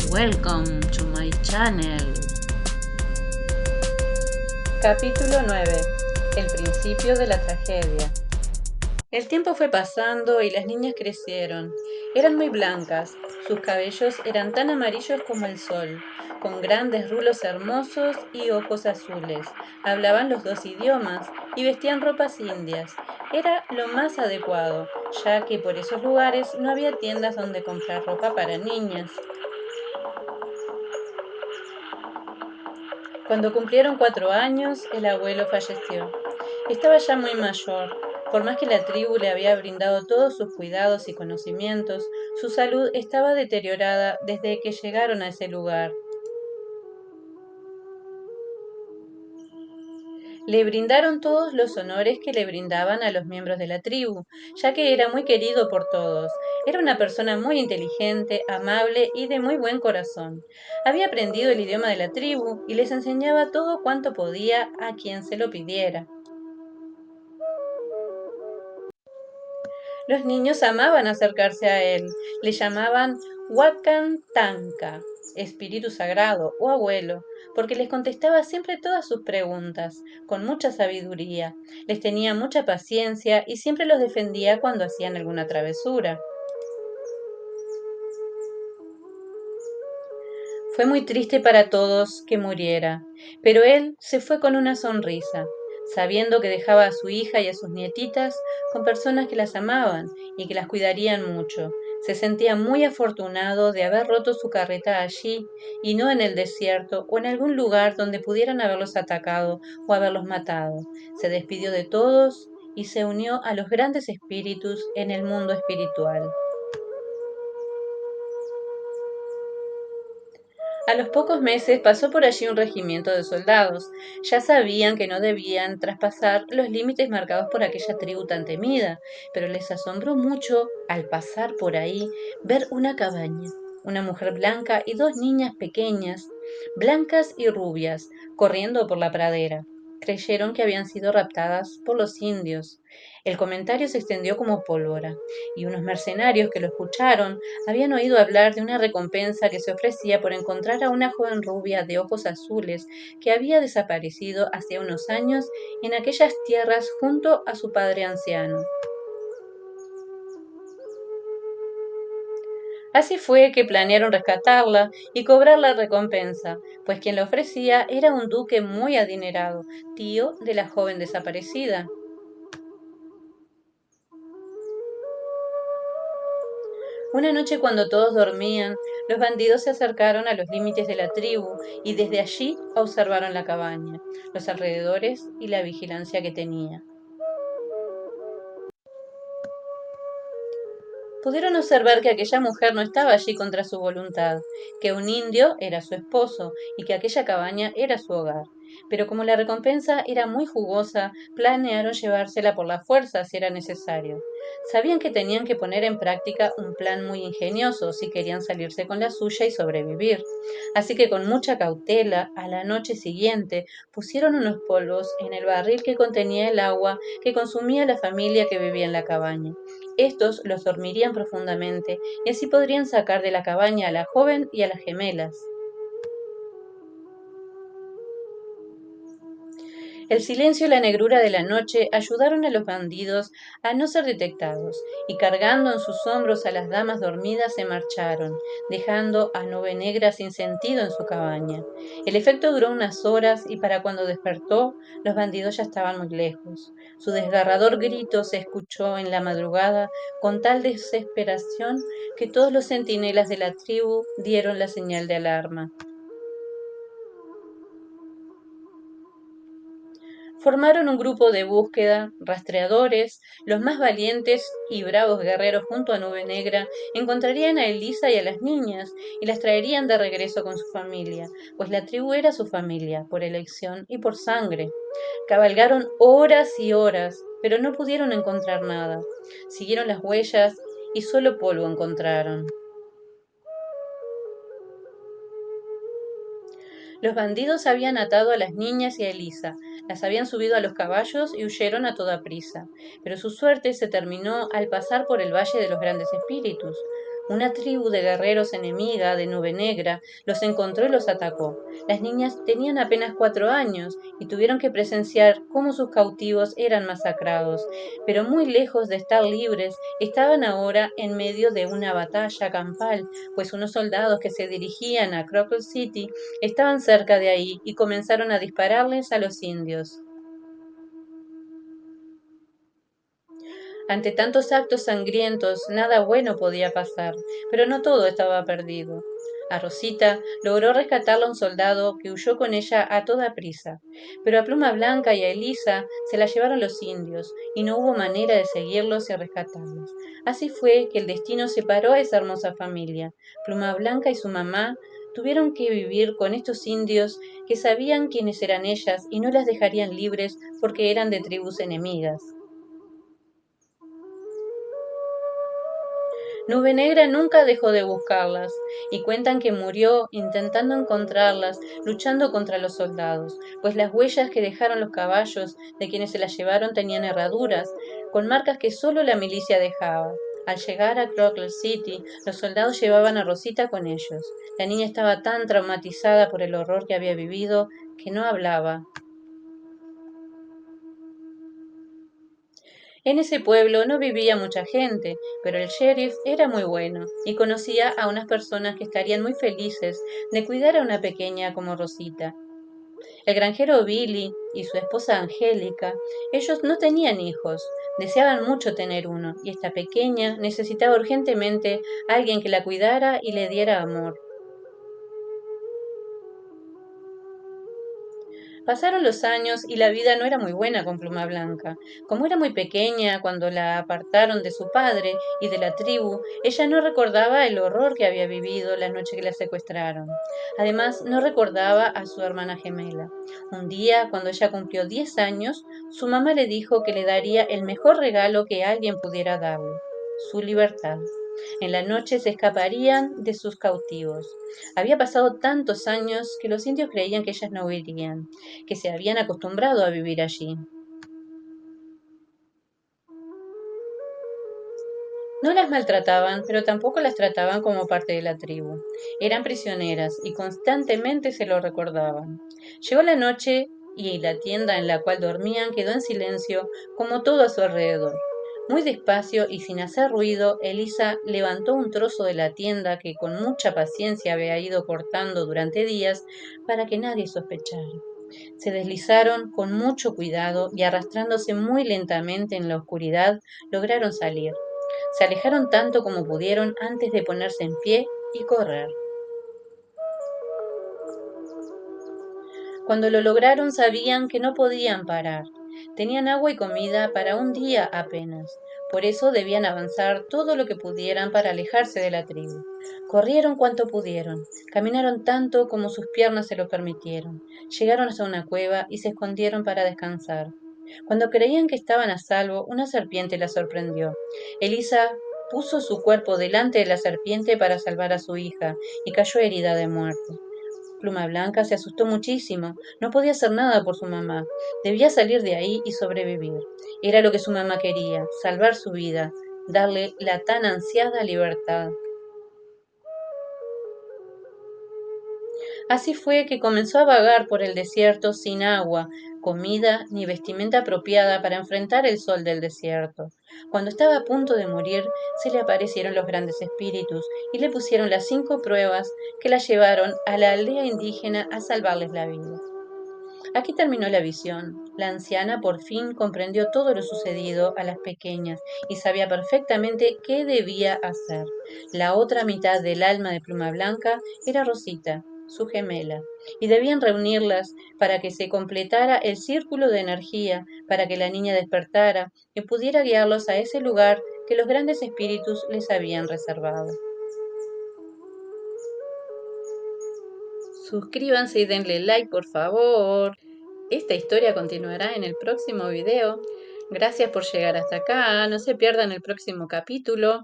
Welcome to my channel. Capítulo 9. El principio de la tragedia. El tiempo fue pasando y las niñas crecieron. Eran muy blancas, sus cabellos eran tan amarillos como el sol, con grandes rulos hermosos y ojos azules. Hablaban los dos idiomas y vestían ropas indias. Era lo más adecuado, ya que por esos lugares no había tiendas donde comprar ropa para niñas. Cuando cumplieron 4 años, el abuelo falleció. Estaba ya muy mayor. Por más que la tribu le había brindado todos sus cuidados y conocimientos, su salud estaba deteriorada desde que llegaron a ese lugar. Le brindaron todos los honores que le brindaban a los miembros de la tribu, ya que era muy querido por todos. Era una persona muy inteligente, amable y de muy buen corazón. Había aprendido el idioma de la tribu y les enseñaba todo cuanto podía a quien se lo pidiera. Los niños amaban acercarse a él, le llamaban Wakan Tanka, espíritu sagrado o abuelo, porque les contestaba siempre todas sus preguntas, con mucha sabiduría, les tenía mucha paciencia y siempre los defendía cuando hacían alguna travesura. Fue muy triste para todos que muriera, pero él se fue con una sonrisa, sabiendo que dejaba a su hija y a sus nietitas con personas que las amaban y que las cuidarían mucho. Se sentía muy afortunado de haber roto su carreta allí y no en el desierto o en algún lugar donde pudieran haberlos atacado o haberlos matado. Se despidió de todos y se unió a los grandes espíritus en el mundo espiritual. A los pocos meses pasó por allí un regimiento de soldados. Ya sabían que no debían traspasar los límites marcados por aquella tribu tan temida, pero les asombró mucho, al pasar por ahí, ver una cabaña, una mujer blanca y dos niñas pequeñas, blancas y rubias, corriendo por la pradera. Creyeron que habían sido raptadas por los indios. El comentario se extendió como pólvora, y unos mercenarios que lo escucharon habían oído hablar de una recompensa que se ofrecía por encontrar a una joven rubia de ojos azules que había desaparecido hacía unos años en aquellas tierras junto a su padre anciano. Así fue que planearon rescatarla y cobrar la recompensa, pues quien la ofrecía era un duque muy adinerado, tío de la joven desaparecida. Una noche cuando todos dormían, los bandidos se acercaron a los límites de la tribu y desde allí observaron la cabaña, los alrededores y la vigilancia que tenía. Pudieron observar que aquella mujer no estaba allí contra su voluntad, que un indio era su esposo y que aquella cabaña era su hogar. Pero como la recompensa era muy jugosa, planearon llevársela por la fuerza si era necesario. Sabían que tenían que poner en práctica un plan muy ingenioso si querían salirse con la suya y sobrevivir. Así que con mucha cautela, a la noche siguiente, pusieron unos polvos en el barril que contenía el agua que consumía la familia que vivía en la cabaña. Estos los dormirían profundamente y así podrían sacar de la cabaña a la joven y a las gemelas. El silencio y la negrura de la noche ayudaron a los bandidos a no ser detectados, y cargando en sus hombros a las damas dormidas se marcharon, dejando a Nube Negra sin sentido en su cabaña. El efecto duró unas horas y para cuando despertó, los bandidos ya estaban muy lejos. Su desgarrador grito se escuchó en la madrugada con tal desesperación que todos los centinelas de la tribu dieron la señal de alarma. Formaron un grupo de búsqueda, rastreadores, los más valientes y bravos guerreros junto a Nube Negra encontrarían a Elisa y a las niñas y las traerían de regreso con su familia, pues la tribu era su familia, por elección y por sangre. Cabalgaron horas y horas, pero no pudieron encontrar nada. Siguieron las huellas y solo polvo encontraron. Los bandidos habían atado a las niñas y a Elisa, las habían subido a los caballos y huyeron a toda prisa. Pero su suerte se terminó al pasar por el Valle de los Grandes Espíritus. Una tribu de guerreros enemiga de Nube Negra los encontró y los atacó. Las niñas tenían apenas 4 años y tuvieron que presenciar cómo sus cautivos eran masacrados, pero muy lejos de estar libres, estaban ahora en medio de una batalla campal, pues unos soldados que se dirigían a Crockett City estaban cerca de ahí y comenzaron a dispararles a los indios. Ante tantos actos sangrientos, nada bueno podía pasar, pero no todo estaba perdido. A Rosita logró rescatarla un soldado que huyó con ella a toda prisa, pero a Pluma Blanca y a Elisa se la llevaron los indios y no hubo manera de seguirlos y rescatarlos. Así fue que el destino separó a esa hermosa familia. Pluma Blanca y su mamá tuvieron que vivir con estos indios que sabían quiénes eran ellas y no las dejarían libres porque eran de tribus enemigas. Nube Negra nunca dejó de buscarlas, y cuentan que murió intentando encontrarlas, luchando contra los soldados, pues las huellas que dejaron los caballos de quienes se las llevaron tenían herraduras, con marcas que solo la milicia dejaba. Al llegar a Crockett City, los soldados llevaban a Rosita con ellos. La niña estaba tan traumatizada por el horror que había vivido que no hablaba. En ese pueblo no vivía mucha gente, pero el sheriff era muy bueno y conocía a unas personas que estarían muy felices de cuidar a una pequeña como Rosita. El granjero Billy y su esposa Angélica, ellos no tenían hijos, deseaban mucho tener uno, y esta pequeña necesitaba urgentemente a alguien que la cuidara y le diera amor. Pasaron los años y la vida no era muy buena con Pluma Blanca. Como era muy pequeña cuando la apartaron de su padre y de la tribu, ella no recordaba el horror que había vivido la noche que la secuestraron. Además, no recordaba a su hermana gemela. Un día, cuando ella cumplió 10 años, su mamá le dijo que le daría el mejor regalo que alguien pudiera darle, su libertad. En la noche se escaparían de sus cautivos. Había pasado tantos años que los indios creían que ellas no huirían, que se habían acostumbrado a vivir allí. No las maltrataban, pero tampoco las trataban como parte de la tribu. Eran prisioneras y constantemente se lo recordaban. Llegó la noche y la tienda en la cual dormían quedó en silencio, como todo a su alrededor. Muy despacio y sin hacer ruido, Elisa levantó un trozo de la tienda que con mucha paciencia había ido cortando durante días para que nadie sospechara. Se deslizaron con mucho cuidado y arrastrándose muy lentamente en la oscuridad, lograron salir. Se alejaron tanto como pudieron antes de ponerse en pie y correr. Cuando lo lograron sabían que no podían parar. Tenían agua y comida para un día apenas. Por eso debían avanzar todo lo que pudieran para alejarse de la tribu. Corrieron cuanto pudieron, caminaron tanto como sus piernas se lo permitieron. Llegaron hasta una cueva y se escondieron para descansar. Cuando creían que estaban a salvo, una serpiente la sorprendió. Elisa puso su cuerpo delante de la serpiente para salvar a su hija y cayó herida de muerte. Pluma Blanca se asustó muchísimo. No podía hacer nada por su mamá. Debía salir de ahí y sobrevivir. Era lo que su mamá quería, salvar su vida, darle la tan ansiada libertad. Así fue que comenzó a vagar por el desierto sin agua, comida ni vestimenta apropiada para enfrentar el sol del desierto. Cuando estaba a punto de morir, se le aparecieron los grandes espíritus y le pusieron las 5 pruebas que la llevaron a la aldea indígena a salvarles la vida. Aquí terminó la visión. La anciana por fin comprendió todo lo sucedido a las pequeñas y sabía perfectamente qué debía hacer. La otra mitad del alma de Pluma Blanca era Rosita, su gemela, y debían reunirlas para que se completara el círculo de energía, para que la niña despertara y pudiera guiarlos a ese lugar que los grandes espíritus les habían reservado. Suscríbanse y denle like, por favor. Esta historia continuará en el próximo video. Gracias por llegar hasta acá. No se pierdan el próximo capítulo.